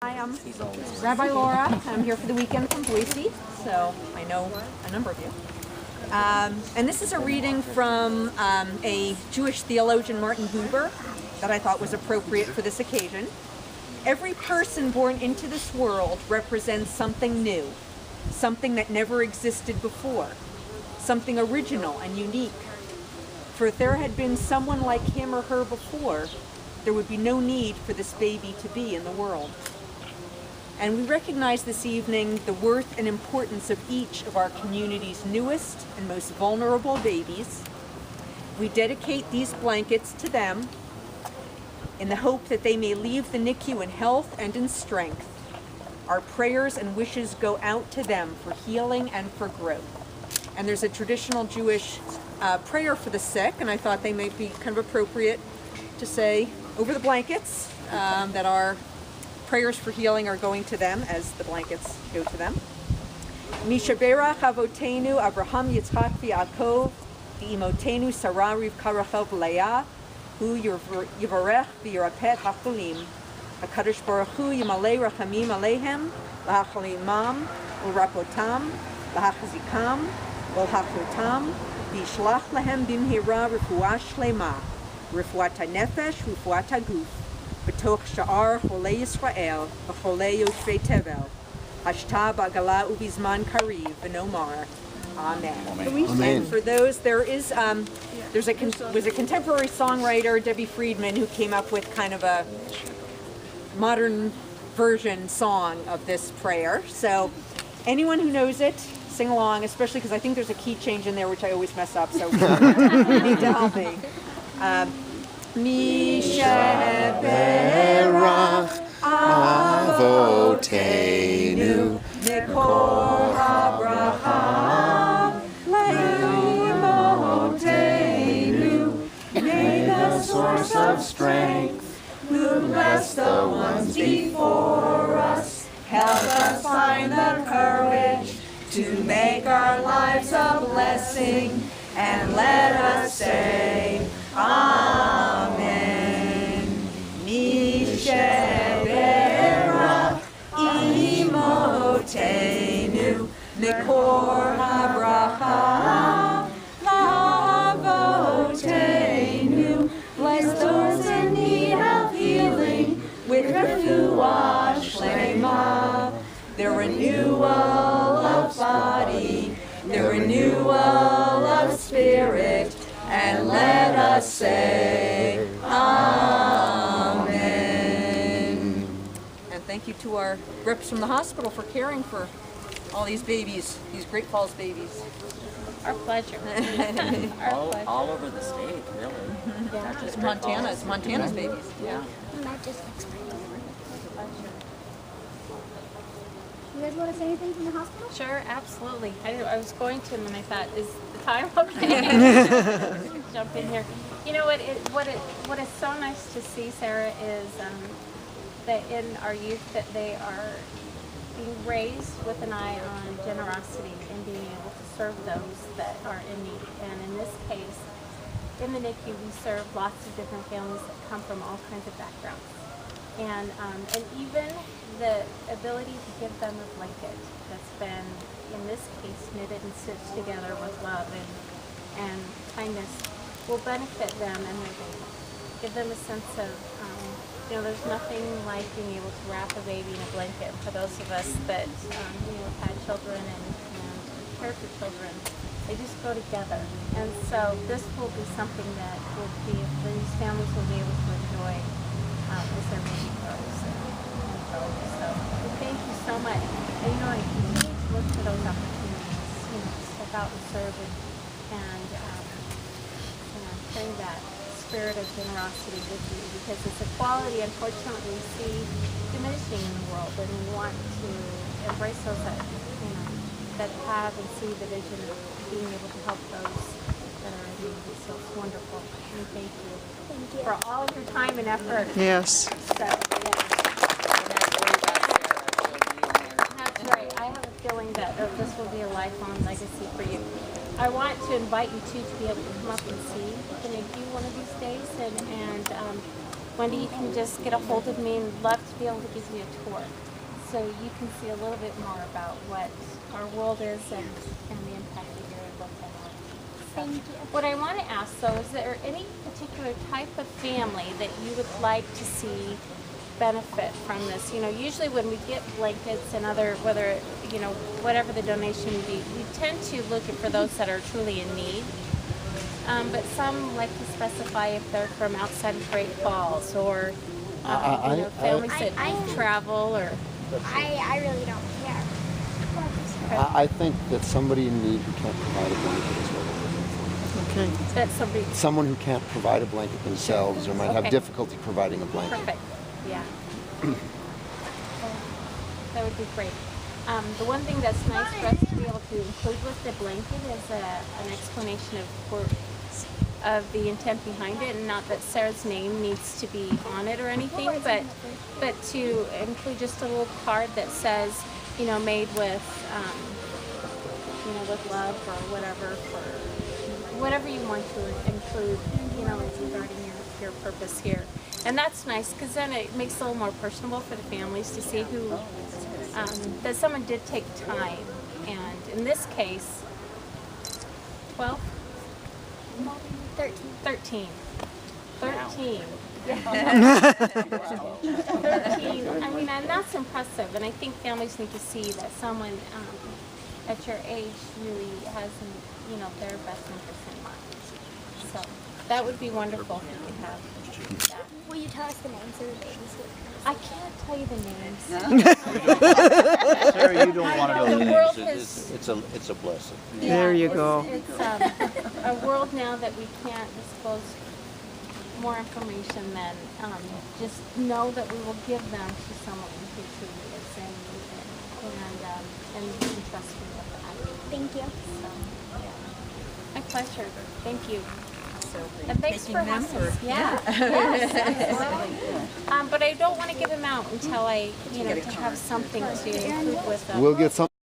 Hi, I'm Rabbi Laura. I'm here for the weekend from Boise, so I know a number of you. And this is a reading from a Jewish theologian, Martin Buber, that I thought was appropriate for this occasion. Every person born into this world represents something new, something that never existed before, something original and unique. For if there had been someone like him or her before, there would be no need for this baby to be in the world. And we recognize this evening the worth and importance of each of our community's newest and most vulnerable babies. We dedicate these blankets to them in the hope that they may leave the NICU in health and in strength. Our prayers and wishes go out to them for healing and for growth. And there's a traditional Jewish prayer for the sick, and I thought they might be kind of appropriate to say over the blankets that our prayers for healing are going to them as the blankets go to them. Mishaberach avotenu Abraham Yitzchak v'Yaakov v'imotenu Sarah Rivka Rachel v'Leah hu yivarech v'yirapet hacholim HaKadosh Baruch Hu yimalei rachamim aleihem v'hachalimam u'rapotam v'hachazikam v'lhachotam v'yishlach lehem bimhira refuah shlema refuat hanefesh refuat haguf B'toch sha'ar cholei Yisrael v'cholei yoshvei tevel hashta ba'gala ubizman kariv v'nomar Amen. Amen. And for those, there is was a contemporary songwriter, Debbie Friedman, who came up with kind of a modern version song of this prayer. So anyone who knows it, sing along, especially because I think there's a key change in there which I always mess up, so you need to help me. Mishaberach avotenu Mikol habracha leimotenu. May the source of strength, who blessed the ones before us, help us find the courage to make our lives a blessing, and let us say Amen. Mishaberach imotenu Mikor habracha lavotenu. Bless those in need of healing with refuah shlema. The renewal of body, the renewal of spirit, and let us say Amen. And thank you to our reps from the hospital for caring for all these babies, these Great Falls babies. Our pleasure. all over the state, really. Yeah. Not just Montana's babies. Yeah. That just looks pretty. You guys want to say anything from the hospital? Sure, absolutely. I was going to, and then I thought, is the time okay? Jump in here. You know what is so nice to see, Sarah, is that in our youth that they are being raised with an eye on generosity and being able to serve those that are in need. And in this case, in the NICU, we serve lots of different families that come from all kinds of backgrounds. And even the ability to give them a blanket that's been, in this case, knitted and stitched together with love and kindness will benefit them and their baby. Give them a sense of, there's nothing like being able to wrap a baby in a blanket. For those of us that, have had children and care for children, they just go together. And so this will be something that will be, these families will be able to enjoy as their baby grows and grows. So thank you so much. And I continue to look for those opportunities, to step out and serve and carry that spirit of generosity with you, because it's a quality, unfortunately, we see diminishing in the world, and we want to embrace those that that have and see the vision of being able to help those that are in need. So it's wonderful. And thank you for all of your time and effort. Yes. So, that's right. I have a feeling that this will be a lifelong legacy for you. I want to invite you to be able to come up and see the NICU one of these days and Wendy, you can just get a hold of me and love to be able to give you a tour. So you can see a little bit more about what our world is and the impact that you're able to have. Thank you. What I want to ask though, is there any particular type of family that you would like to see benefit from this? You know, usually when we get blankets and other, whether, you know, whatever the donation would be, we tend to look for those that are truly in need. But some like to specify if they're from outside of Great Falls or you know, families that travel or... I really don't care. I think that somebody in need who can't provide a blanket is what we're looking for. That's somebody... Someone who can't provide a blanket themselves or might have difficulty providing a blanket. Perfect. Yeah. That would be great. The one thing that's nice for us to be able to include with the blanket is an explanation of the intent behind it, and not that Sarah's name needs to be on it or anything, but to include just a little card that says, you know, made with, you know, with love or whatever, for whatever you want to include, you know, regarding your purpose here. And that's nice because then it makes it a little more personable for the families to see who, that someone did take time. And in this case, 12? 13. 13. 13. I mean, and that's impressive. And I think families need to see that someone at your age really has, you know, their best interest in mind. So that would be wonderful if you could have that. Will you tell us the names of the babies? I can't tell you the names. Sarah, you don't want to know the world names. It's a blessing. There you go. It's a world now that we can't disclose more information than just know that we will give them to someone who truly is in need and you can trust me with that. Thank you. So, yeah. My pleasure. Thank you. So And thanks for taking them having or- us. Yeah. Yes, absolutely. But I don't want to give them out until I, you know, to have something to include with them. We'll get some.